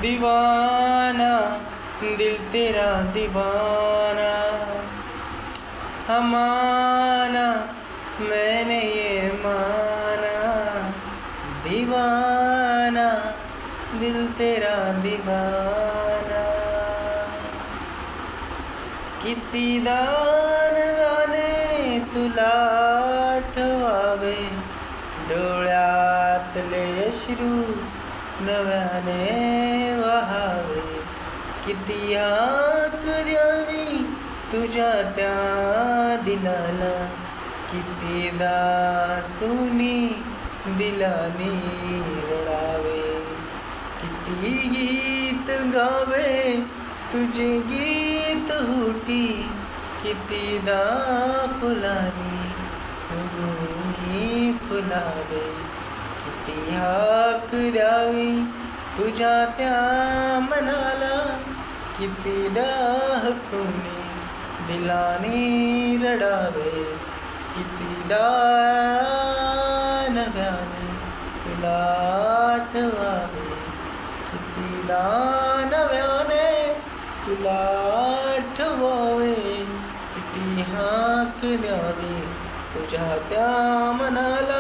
दीवाना दिल तेरा दीवाना, माना मैंने ये माना, दीवाना दिल तेरा दीवाना. कितीदा नव्याने तुला आठवावे, डोळ्यातले अश्रू नव्याने वहावे. किती हाक द्यावी तुझ्या त्या दिलाला, कितीदा सुनी दिलानी रडावे. किती गीत गावे तुझे गीत होती, कितीदा फुलानी उगवून फुलावे. किती हाक द्यावी तुझ्या त्या मनाला, कितीदा हसूनी दिलानी रडावे. कितीदा नव्याने तुला आठवावे, कितीदा नव्याने तुला आठवावे. किती हाक द्यावी तुझ्या त्या मनाला,